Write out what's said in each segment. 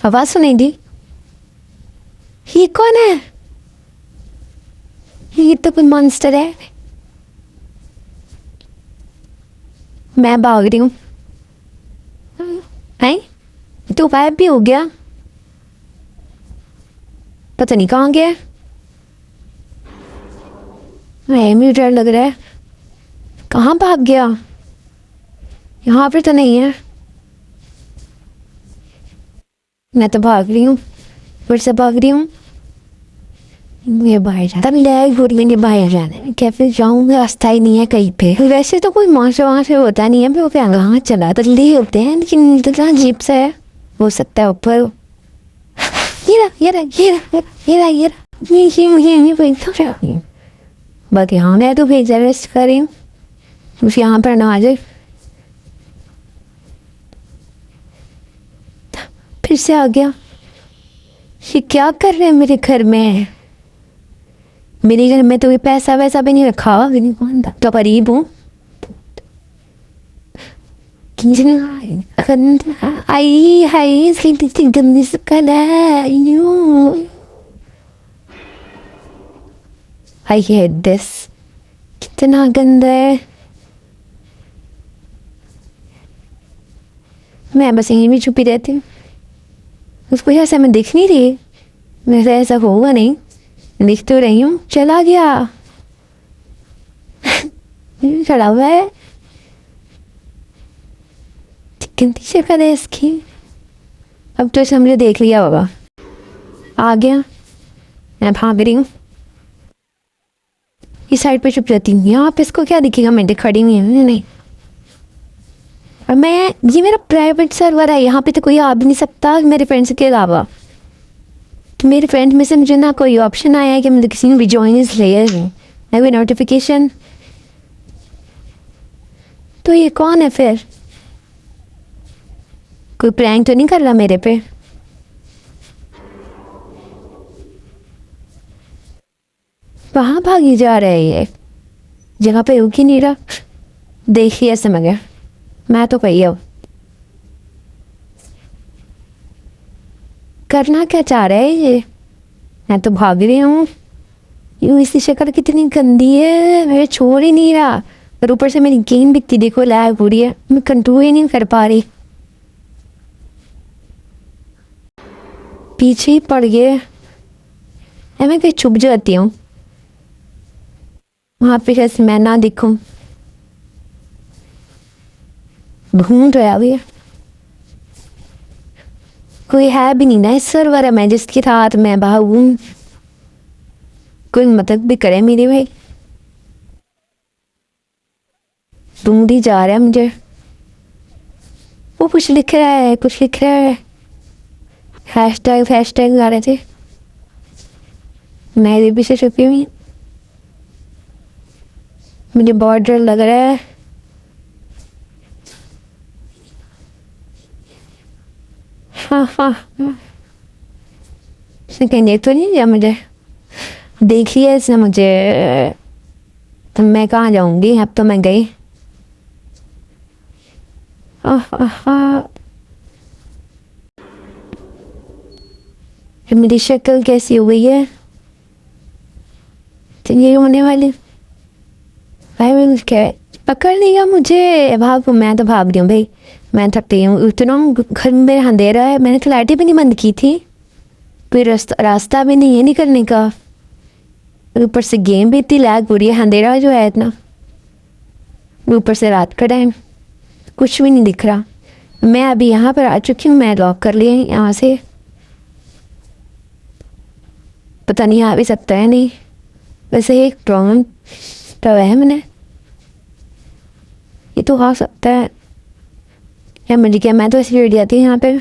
आवाज सुनाई दी। ये कौन है? ये तो कोई मॉन्स्टर है। मैं भाग रही हूँ। हैं? तो गायब भी हो गया, पता नहीं कहाँ गया। मुझे डर लग रहा है। कहाँ भाग गया? यहाँ पर तो नहीं है। मैं तो भाग रही हूँ, फिर से भाग रही हूँ। मुझे बाहर जाता लैग हो रही है, बाहर जाना है। कैफे जाऊँ, रास्ता ही नहीं है कहीं पे। वैसे तो कोई मौसम वहाँ से होता नहीं है, फिर वो कहाँ चला तो ले होते हैं, लेकिन इतना अजीब सा है। हो सकता है ऊपर। ये रहा, ये रहा, ये रहा, ये रहा, ये रहा। ये बाकी हाँ, मैं तो भेजा रेस्ट कर रही हूँ, उस यहाँ पर ना आ जाए। फिर से आ गया। ये क्या कर रहे हैं मेरे घर में? मेरे घर में तो ये पैसा वैसा भी नहीं रखा। कौन था तो गरीब हूँ। आई हाय, गंदी सकल है। I hate this. कितना गंदा है। मैं बस यहीं भी छुपी रहती हूँ। उसको ऐसा मैं दिख नहीं रही। मेरे ऐसा होगा नहीं, दिख तो रही हूँ। चला गया। खड़ा हुआ है। गंदी शक्ल है इसकी। अब तो इसे हमने देख लिया होगा। आ गया। मैं भाग रही हूँ। इस साइड पे छुप जाती हूँ। यहाँ पे इसको क्या दिखेगा? मैं खड़ी हुई हूँ। नहीं, और मैं, ये मेरा प्राइवेट सर्वर है, यहाँ पे तो कोई आ भी नहीं सकता मेरे फ्रेंड्स के अलावा। तो मेरे फ्रेंड में से मुझे ना कोई ऑप्शन आया है कि मुझे किसी ने भी ज्वाइन इस लेयर में, ना कोई नोटिफिकेशन। तो ये कौन है फिर? कोई प्रैंक तो नहीं कर रहा मेरे पे? वहाँ भागी जा रहा है ये, जगह पे रुक ही नहीं रहा। देखिए समझ गया, मैं तो कही अब करना क्या चाह रहा है ये। मैं तो भाग रही हूँ। यूँ इसकी शक्ल कितनी गंदी है, मेरे छोड़ ही नहीं रहा। और ऊपर से मेरी गेम बिकती देखो, लैग हो रही है, मैं कंट्रोल ही नहीं कर पा रही। पीछे ही पड़ गए। मैं कहीं छुप जाती हूँ, वहाँ पे कैसे मैं ना दिखूं। ढूंढ रहा भी है, कोई है भी नहीं ना इस सर्वर में जिसके साथ मैं भागूं। कोई मदद भी करे मेरी भाई। ढूंढ ही जा रहा है मुझे। वो कुछ लिख रहा है, कुछ लिख रहा है। हैशटैग हैशटैग आ रहे थे। मैं ये पीछे छुपी हुई। मुझे बहुत डर लग रहा है। हाँ हाँ, इसने कहीं देख तो नहीं दिया मुझे? देख लिया इसने मुझे। तो मैं कहाँ जाऊंगी? अब तो मैं गई। मेरी शक्ल कैसी हो गई है? तो ये होने वाली भाई, मैं क्या पकड़ लिया मुझे। भागो, मैं तो भाग रही हूँ भाई, मैं थकती हूँ। इतना घर में मेरा अंधेरा है, मैंने तो लाइटें भी नहीं बंद की थी। कोई रास्ता भी नहीं है निकलने का। ऊपर से गेम भी इतनी लैग हो रही है, अंधेरा जो है इतना, ऊपर से रात का टाइम, कुछ भी नहीं दिख रहा। मैं अभी यहाँ पर आ चुकी हूँ, मैं लॉक कर लिया यहाँ से। पता नहीं आ भी सकता है नहीं। वैसे एक प्रॉब्लम तो है मैंने, ये तो आ सकता है या मुझे क्या, मैं तो ऐसी रेडी आती हूँ यहाँ पे।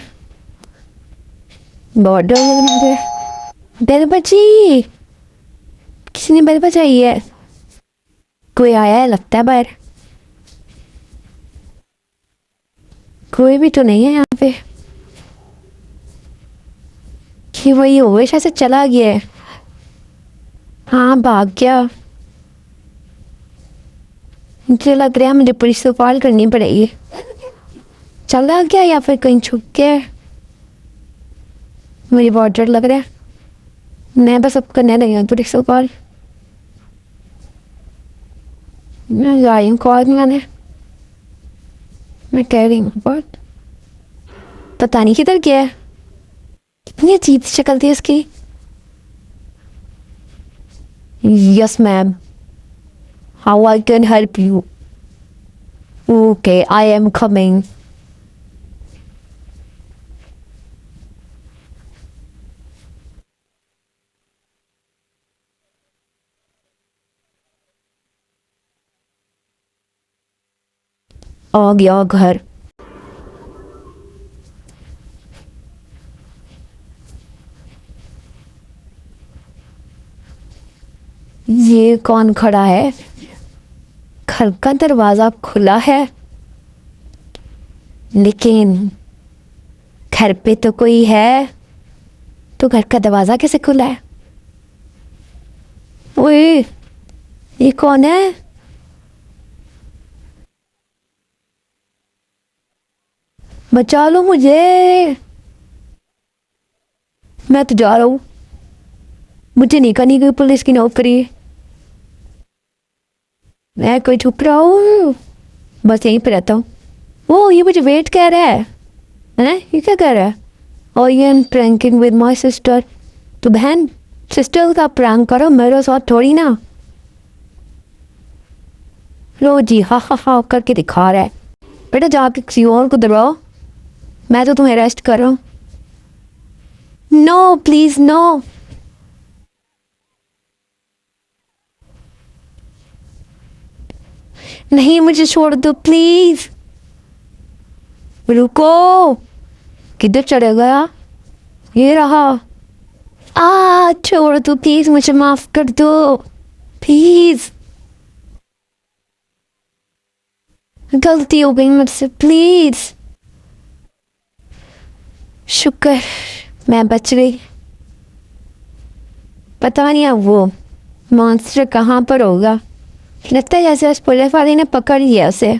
बहुत डर लग रहा है। बेल बची, किसी ने बेल बजाई है। कोई आया है लगता है बाहर। कोई भी तो नहीं है यहाँ पे। कि वही हो शायद से चला गया है। हाँ भाग गया। मुझे लग रहा है मुझे पुलिस से कॉल करनी पड़ेगी। चला गया या फिर कहीं छुप गया। मुझे बहुत डर लग रहा है। मैं बस अब करने नहीं हूँ पुलिस को कॉल। मैं जा रही हूँ कॉल मैंने, मैं कह रही हूँ बहुत, पता नहीं किधर गया है। कितनी अजीब शक्ल थी उसकी। Yes ma'am, how I can help you? Okay I am coming. आ गया घर। ये कौन खड़ा है? घर का दरवाजा खुला है, लेकिन घर पे तो कोई है, तो घर का दरवाजा कैसे खुला है? ओए, ये कौन है? बचा लो मुझे, मैं तो जा रहा हूँ, मुझे नहीं करनी कोई पुलिस की नौकरी। मैं कोई छुप रहा हूँ, बस यहीं पे रहता हूँ। वो ये मुझे वेट कर रहा है? ये क्या कर रहा है? और ये M pranking with my sister. तो बहन सिस्टर का प्रैंक करो, मेरे साथ थोड़ी ना। लो जी, हा हा हा करके दिखा रहा है। बेटा जाके किसी और को दबाओ, मैं तो तुम्हें अरेस्ट कर रहा हूँ। No please no. नहीं मुझे छोड़ दो प्लीज। रुको, किधर चले गया? ये रहा। छोड़ दो प्लीज, मुझे माफ कर दो प्लीज, गलती हो गई मुझसे प्लीज। शुक्र मैं बच गई। पता नहीं अब वो मॉन्स्टर कहाँ पर होगा। लगता है जैसे उस पुलिस वाले ने पकड़ लिया उसे।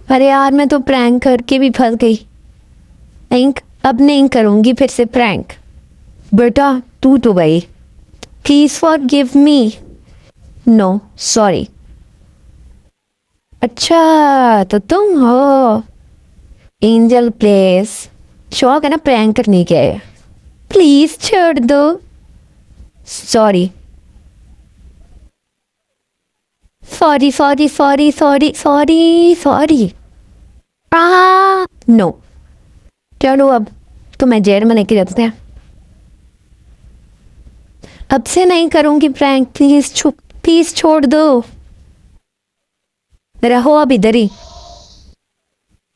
अरे यार मैं तो प्रैंक करके भी फंस गई। नहीं, अब नहीं करूंगी फिर से प्रैंक। बेटा तू तो गई, please forgive me. No sorry. अच्छा तो तुम हो एंजल प्लेस। शौक है ना प्रैंक करने के। प्लीज छोड़ दो। Sorry sorry sorry sorry sorry sorry sorry. No, चलो अब तुम्हें जेल में लेके जाते हैं। अब से नहीं करूंगी प्रैंक, प्लीज छोड़ दो। रहो अब इधर ही,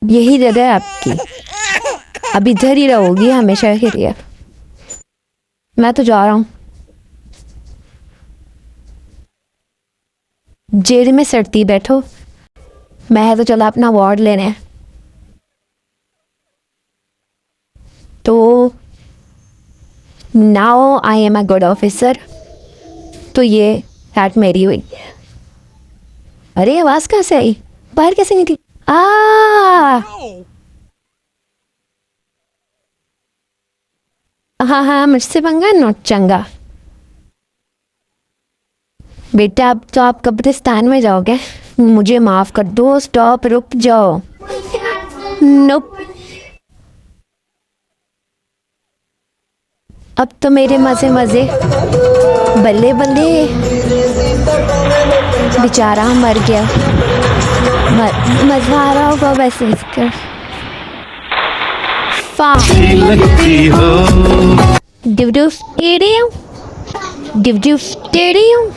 यही जगह है आपकी, अब इधर ही रहोगी हमेशा के लिए। मैं तो जा रहा हूँ जेल में, सड़ती बैठो। मैं तो चला अपना वार्ड लेने। तो now I am a good officer. तो ये हैट मेरी हुई। अरे आवाज कहाँ से आई? बाहर कैसे निकली? हाँ हाँ मुझसे पंगा नोट चंगा। बेटा अब तो आप कब्रिस्तान में जाओगे, मुझे माफ कर दो। स्टॉप, रुक जाओ। नोप, अब तो मेरे मजे मजे। बल्ले बल्ले, बेचारा मर गया। मजा आ रहा होगा वैसे इसका। Div div stadium, div div stadium.